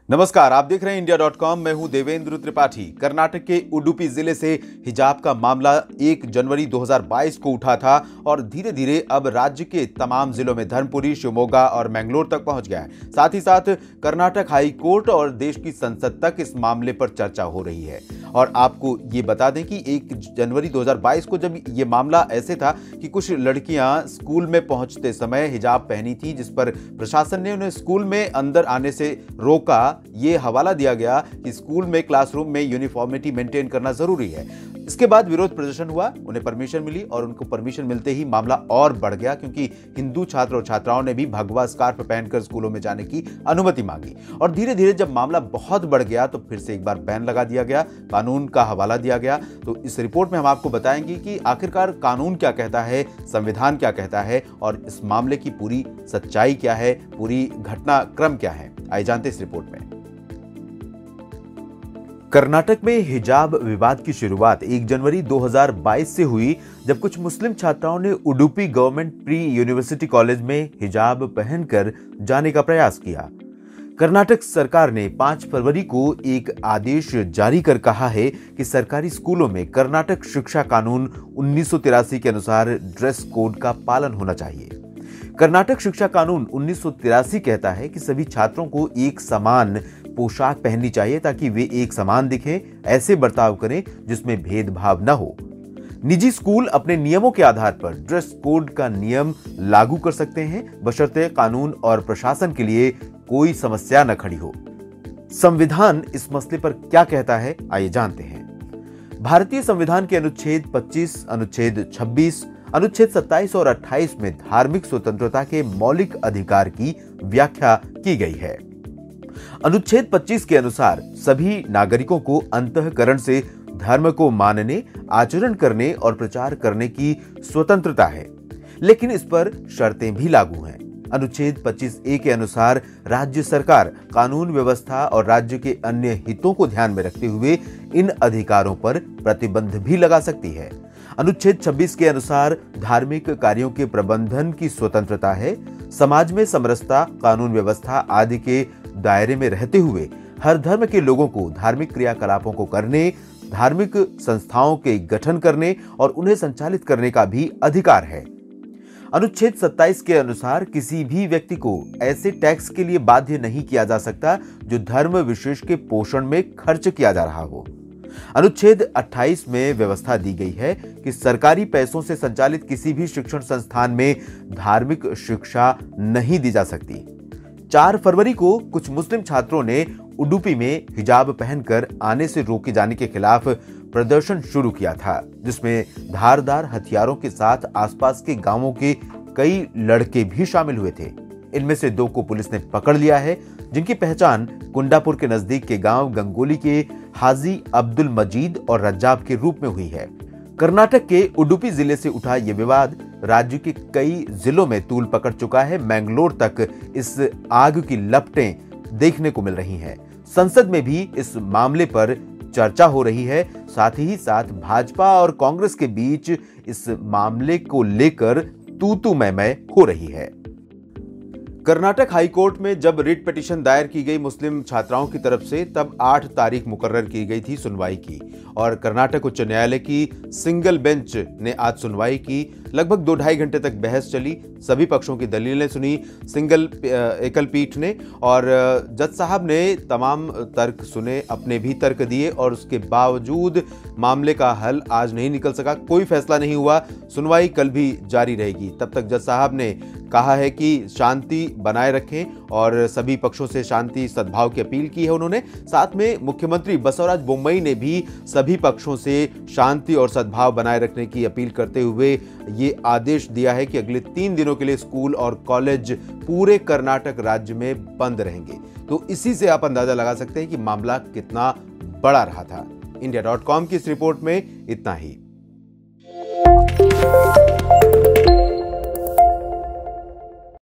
नमस्कार, आप देख रहे हैं इंडिया.com। मैं हूं देवेंद्र त्रिपाठी। कर्नाटक के उडुपी जिले से हिजाब का मामला 1 जनवरी 2022 को उठा था और धीरे धीरे अब राज्य के तमाम जिलों में धर्मपुरी, शिवमोगा और मैंगलोर तक पहुंच गया है। साथ ही साथ कर्नाटक हाई कोर्ट और देश की संसद तक इस मामले पर चर्चा हो रही है। और आपको ये बता दें कि 1 जनवरी 2022 को जब ये मामला ऐसे था कि कुछ लड़कियां स्कूल में पहुंचते समय हिजाब पहनी थी, जिस पर प्रशासन ने उन्हें स्कूल में अंदर आने से रोका। ये हवाला दिया गया कि स्कूल में, क्लासरूम में यूनिफॉर्मिटी मेंटेन करना जरूरी है। इसके बाद विरोध प्रदर्शन हुआ, उन्हें परमिशन मिली और उनको परमिशन मिलते ही मामला और बढ़ गया, क्योंकि हिंदू छात्र और छात्राओं ने भी भगवा स्कार्फ पहनकर स्कूलों में जाने की अनुमति मांगी। और धीरे धीरे जब मामला बहुत बढ़ गया तो फिर से एक बार बैन लगा दिया गया, कानून का हवाला दिया गया। तो इस रिपोर्ट में हम आपको बताएंगे कि आखिरकार कानून क्या कहता है, संविधान क्या कहता है और इस मामले की पूरी सच्चाई क्या है, पूरी घटनाक्रम क्या है। आइए जानते इस रिपोर्ट में। कर्नाटक में हिजाब विवाद की शुरुआत 1 जनवरी 2022 से हुई, जब कुछ मुस्लिम छात्राओं ने Udupi government pre university college में हिजाब पहनकर जाने का प्रयास किया। कर्नाटक सरकार ने 5 फरवरी को एक आदेश जारी कर कहा है कि सरकारी स्कूलों में कर्नाटक शिक्षा कानून 1983 के अनुसार ड्रेस कोड का पालन होना चाहिए। कर्नाटक शिक्षा कानून 1983 कहता है कि सभी छात्रों को एक समान पोशाक पहननी चाहिए ताकि वे एक समान दिखें, ऐसे बर्ताव करें जिसमें भेदभाव न हो। निजी स्कूल अपने नियमों के आधार पर ड्रेस कोड का नियम लागू कर सकते हैं, बशर्ते कानून और प्रशासन के लिए कोई समस्या न खड़ी हो। संविधान इस मसले पर क्या कहता है, आइए जानते हैं। भारतीय संविधान के अनुच्छेद 25, अनुच्छेद 26, अनुच्छेद 27 और 28 में धार्मिक स्वतंत्रता के मौलिक अधिकार की व्याख्या की गई है। अनुच्छेद 25 के अनुसार सभी नागरिकों को अंतःकरण से धर्म को मानने, आचरण करने और प्रचार करने की स्वतंत्रता है, लेकिन इस पर शर्तें भी लागू हैं। अनुच्छेद 25A के अनुसार राज्य सरकार कानून व्यवस्था और राज्य के अन्य हितों को ध्यान में रखते हुए इन अधिकारों पर प्रतिबंध भी लगा सकती है। अनुच्छेद 26 के अनुसार धार्मिक कार्यों के प्रबंधन की स्वतंत्रता है। समाज में समरसता, कानून व्यवस्था आदि के दायरे में रहते हुए हर धर्म के लोगों को धार्मिक क्रियाकलापों को करने, धार्मिक संस्थाओं के गठन करने और उन्हें संचालित करने का भी अधिकार है। अनुच्छेद 27 के अनुसार किसी भी व्यक्ति को ऐसे टैक्स के लिए बाध्य नहीं किया जा सकता जो धर्म विशेष के पोषण में खर्च किया जा रहा हो। अनुच्छेद 28 में व्यवस्था दी गई है कि सरकारी पैसों से संचालित किसी भी शिक्षण संस्थान में धार्मिक शिक्षा नहीं दी जा सकती। 4 फरवरी को कुछ मुस्लिम छात्रों ने उडुपी में हिजाब पहनकर आने से रोके जाने के खिलाफ प्रदर्शन शुरू किया था, जिसमें धारदार हथियारों के साथ आसपास के गांवों के कई लड़के भी शामिल हुए थे। इनमें से 2 को पुलिस ने पकड़ लिया है, जिनकी पहचान कुंडापुर के नजदीक के गांव गंगोली के हाजी अब्दुल मजीद और रज्जाब के रूप में हुई है। कर्नाटक के उडुपी जिले से उठा यह विवाद राज्य के कई जिलों में तूल पकड़ चुका है। मैंगलोर तक इस आग की लपटें देखने को मिल रही हैं। संसद में भी इस मामले पर चर्चा हो रही है। साथ ही साथ भाजपा और कांग्रेस के बीच इस मामले को लेकर तू मैं हो रही है। कर्नाटक हाई कोर्ट में जब रिट पिटीशन दायर की गई मुस्लिम छात्राओं की तरफ से, तब 8 तारीख मुकर्रर की गई थी सुनवाई की। और कर्नाटक उच्च न्यायालय की सिंगल बेंच ने आज सुनवाई की। लगभग 2-2.5 घंटे तक बहस चली, सभी पक्षों की दलीलें सुनी एकल पीठ ने, और जज साहब ने तमाम तर्क सुने, अपने भी तर्क दिए, और उसके बावजूद मामले का हल आज नहीं निकल सका। कोई फैसला नहीं हुआ। सुनवाई कल भी जारी रहेगी। तब तक जज साहब ने कहा है कि शांति बनाए रखें और सभी पक्षों से शांति सद्भाव की अपील की है उन्होंने। साथ में मुख्यमंत्री बसवराज बोम्मई ने भी सभी पक्षों से शांति और सद्भाव बनाए रखने की अपील करते हुए ये आदेश दिया है कि अगले 3 दिनों के लिए स्कूल और कॉलेज पूरे कर्नाटक राज्य में बंद रहेंगे। तो इसी से आप अंदाजा लगा सकते हैं कि मामला कितना बड़ा रहा था। इंडिया.com की इस रिपोर्ट में इतना ही।